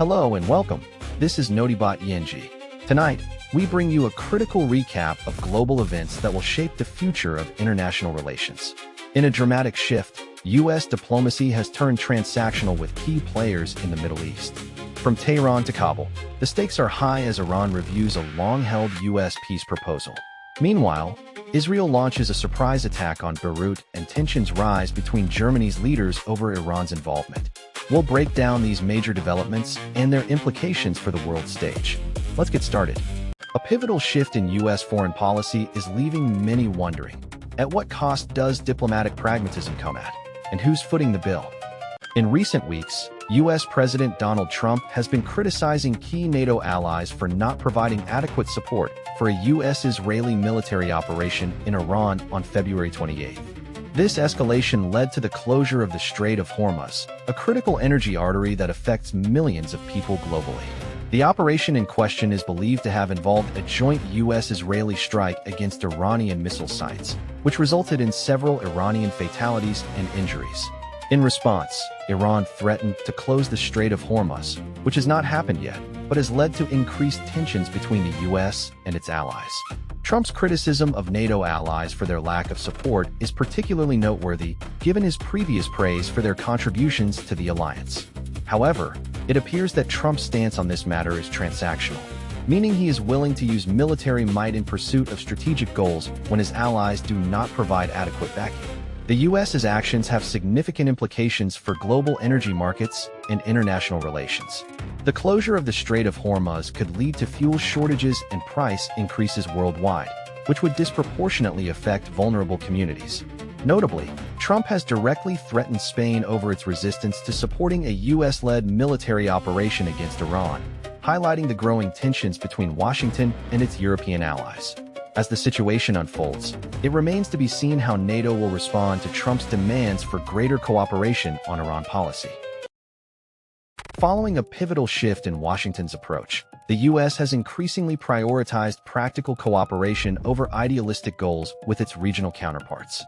Hello and welcome. This is Notibot ENG. Tonight, we bring you a critical recap of global events that will shape the future of international relations. In a dramatic shift, U.S. diplomacy has turned transactional with key players in the Middle East. From Tehran to Kabul, the stakes are high as Iran reviews a long-held U.S. peace proposal. Meanwhile, Israel launches a surprise attack on Beirut and tensions rise between Germany's leaders over Iran's involvement. We'll break down these major developments and their implications for the world stage. Let's get started. A pivotal shift in U.S. foreign policy is leaving many wondering, at what cost does diplomatic pragmatism come at, and who's footing the bill? In recent weeks, U.S. President Donald Trump has been criticizing key NATO allies for not providing adequate support for a U.S.-Israeli military operation in Iran on February 28. This escalation led to the closure of the Strait of Hormuz, a critical energy artery that affects millions of people globally. The operation in question is believed to have involved a joint U.S.-Israeli strike against Iranian missile sites, which resulted in several Iranian fatalities and injuries. In response, Iran threatened to close the Strait of Hormuz, which has not happened yet, but has led to increased tensions between the U.S. and its allies. Trump's criticism of NATO allies for their lack of support is particularly noteworthy, given his previous praise for their contributions to the alliance. However, it appears that Trump's stance on this matter is transactional, meaning he is willing to use military might in pursuit of strategic goals when his allies do not provide adequate backing. The U.S.'s actions have significant implications for global energy markets and international relations. The closure of the Strait of Hormuz could lead to fuel shortages and price increases worldwide, which would disproportionately affect vulnerable communities. Notably, Trump has directly threatened Spain over its resistance to supporting a U.S.-led military operation against Iran, highlighting the growing tensions between Washington and its European allies. As the situation unfolds, it remains to be seen how NATO will respond to Trump's demands for greater cooperation on Iran policy. Following a pivotal shift in Washington's approach, the U.S. has increasingly prioritized practical cooperation over idealistic goals with its regional counterparts.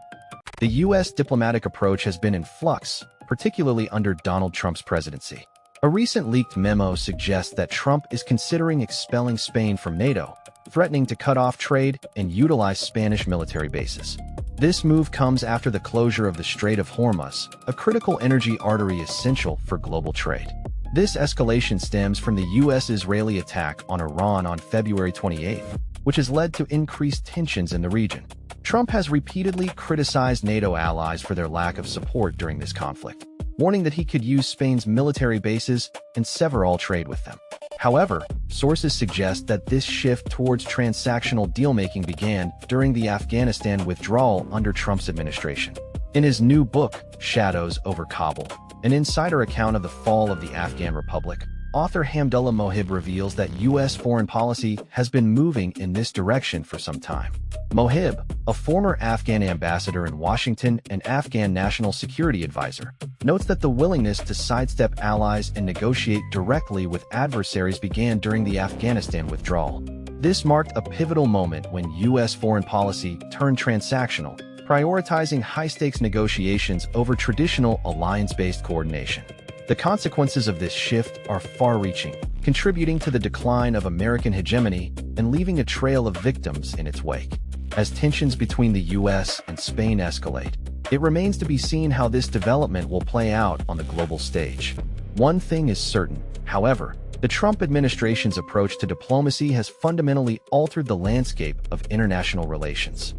The U.S. diplomatic approach has been in flux, particularly under Donald Trump's presidency. A recent leaked memo suggests that Trump is considering expelling Spain from NATO, threatening to cut off trade and utilize Spanish military bases. This move comes after the closure of the Strait of Hormuz, a critical energy artery essential for global trade. This escalation stems from the U.S.-Israeli attack on Iran on February 28, which has led to increased tensions in the region. Trump has repeatedly criticized NATO allies for their lack of support during this conflict, warning that he could use Spain's military bases and sever all trade with them. However, sources suggest that this shift towards transactional deal-making began during the Afghanistan withdrawal under Trump's administration. In his new book, Shadows over Kabul, an insider account of the fall of the Afghan Republic, author Hamdullah Mohib reveals that U.S. foreign policy has been moving in this direction for some time. Mohib, a former Afghan ambassador in Washington and Afghan national security advisor, notes that the willingness to sidestep allies and negotiate directly with adversaries began during the Afghanistan withdrawal. This marked a pivotal moment when U.S. foreign policy turned transactional, prioritizing high-stakes negotiations over traditional alliance-based coordination. The consequences of this shift are far-reaching, contributing to the decline of American hegemony and leaving a trail of victims in its wake. As tensions between the U.S. and Spain escalate, it remains to be seen how this development will play out on the global stage. One thing is certain, however, the Trump administration's approach to diplomacy has fundamentally altered the landscape of international relations.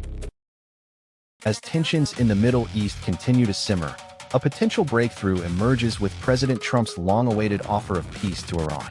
As tensions in the Middle East continue to simmer, a potential breakthrough emerges with President Trump's long-awaited offer of peace to Iran.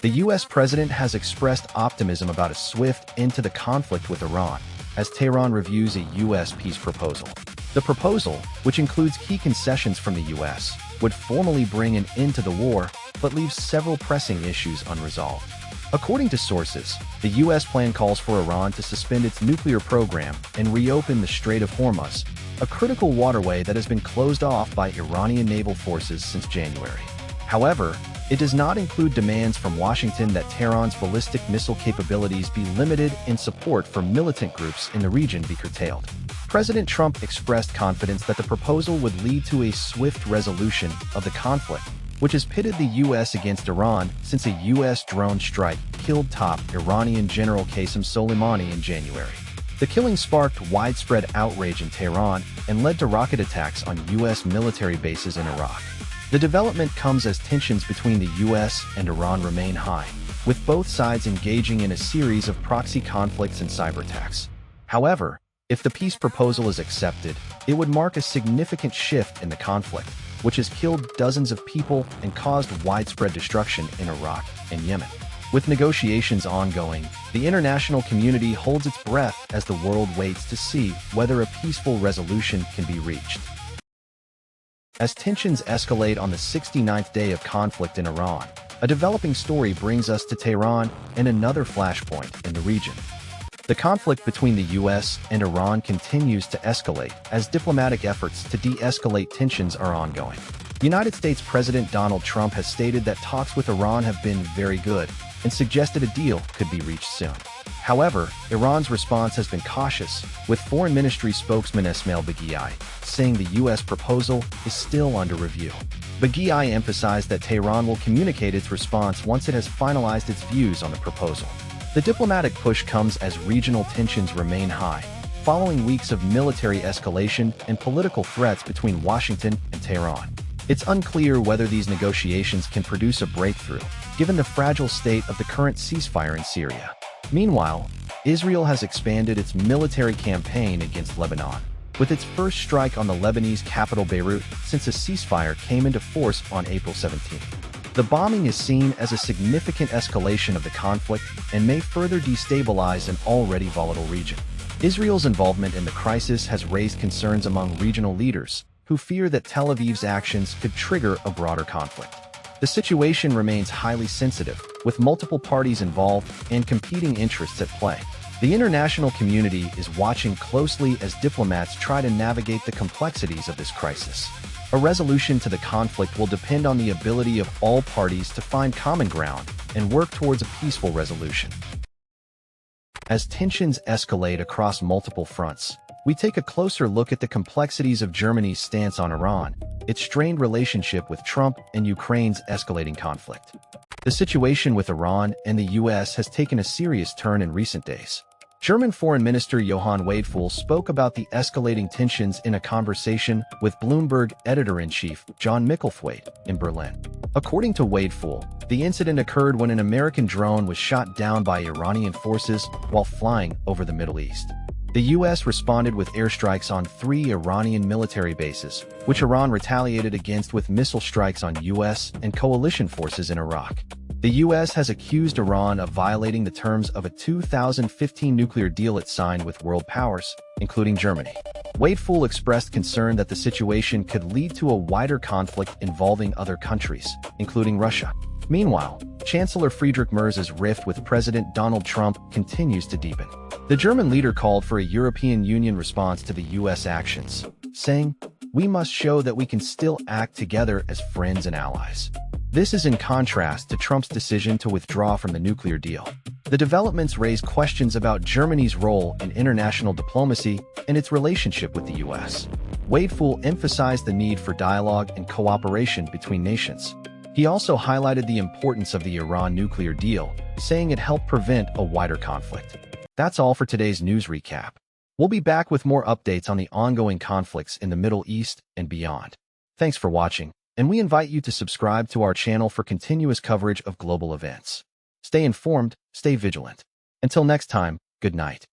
The U.S. president has expressed optimism about a swift end to the conflict with Iran, as Tehran reviews a U.S. peace proposal. The proposal, which includes key concessions from the U.S., would formally bring an end to the war, but leaves several pressing issues unresolved. According to sources, the U.S. plan calls for Iran to suspend its nuclear program and reopen the Strait of Hormuz, a critical waterway that has been closed off by Iranian naval forces since January. However, it does not include demands from Washington that Tehran's ballistic missile capabilities be limited and support for militant groups in the region be curtailed. President Trump expressed confidence that the proposal would lead to a swift resolution of the conflict, which has pitted the U.S. against Iran since a U.S. drone strike killed top Iranian General Qasem Soleimani in January. The killing sparked widespread outrage in Tehran and led to rocket attacks on U.S. military bases in Iraq. The development comes as tensions between the U.S. and Iran remain high, with both sides engaging in a series of proxy conflicts and cyber attacks. However, if the peace proposal is accepted, it would mark a significant shift in the conflict, which has killed dozens of people and caused widespread destruction in Iraq and Yemen. With negotiations ongoing, the international community holds its breath as the world waits to see whether a peaceful resolution can be reached. As tensions escalate on the 69th day of conflict in Iran, a developing story brings us to Tehran and another flashpoint in the region. The conflict between the U.S. and Iran continues to escalate as diplomatic efforts to de-escalate tensions are ongoing. United States President Donald Trump has stated that talks with Iran have been very good and suggested a deal could be reached soon. However, Iran's response has been cautious, with Foreign Ministry spokesman Esmail Baghaei saying the U.S. proposal is still under review. Baghaei emphasized that Tehran will communicate its response once it has finalized its views on the proposal. The diplomatic push comes as regional tensions remain high, following weeks of military escalation and political threats between Washington and Tehran. It's unclear whether these negotiations can produce a breakthrough, given the fragile state of the current ceasefire in Syria. Meanwhile, Israel has expanded its military campaign against Lebanon, with its first strike on the Lebanese capital Beirut since a ceasefire came into force on April 17. The bombing is seen as a significant escalation of the conflict and may further destabilize an already volatile region. Israel's involvement in the crisis has raised concerns among regional leaders, who fear that Tel Aviv's actions could trigger a broader conflict. The situation remains highly sensitive, with multiple parties involved and competing interests at play. The international community is watching closely as diplomats try to navigate the complexities of this crisis. A resolution to the conflict will depend on the ability of all parties to find common ground and work towards a peaceful resolution. As tensions escalate across multiple fronts, we take a closer look at the complexities of Germany's stance on Iran, its strained relationship with Trump, and Ukraine's escalating conflict. The situation with Iran and the U.S. has taken a serious turn in recent days. German Foreign Minister Johann Wadephul spoke about the escalating tensions in a conversation with Bloomberg editor-in-chief John Micklethwaite in Berlin. According to Wadephul, the incident occurred when an American drone was shot down by Iranian forces while flying over the Middle East. The U.S. responded with airstrikes on 3 Iranian military bases, which Iran retaliated against with missile strikes on U.S. and coalition forces in Iraq. The U.S. has accused Iran of violating the terms of a 2015 nuclear deal it signed with world powers, including Germany. Wadephul expressed concern that the situation could lead to a wider conflict involving other countries, including Russia. Meanwhile, Chancellor Friedrich Merz's rift with President Donald Trump continues to deepen. The German leader called for a European Union response to the U.S. actions, saying, "We must show that we can still act together as friends and allies." This is in contrast to Trump's decision to withdraw from the nuclear deal. The developments raise questions about Germany's role in international diplomacy and its relationship with the U.S. Wadephul emphasized the need for dialogue and cooperation between nations. He also highlighted the importance of the Iran nuclear deal, saying it helped prevent a wider conflict. That's all for today's news recap. We'll be back with more updates on the ongoing conflicts in the Middle East and beyond. Thanks for watching, and we invite you to subscribe to our channel for continuous coverage of global events. Stay informed, stay vigilant. Until next time, good night.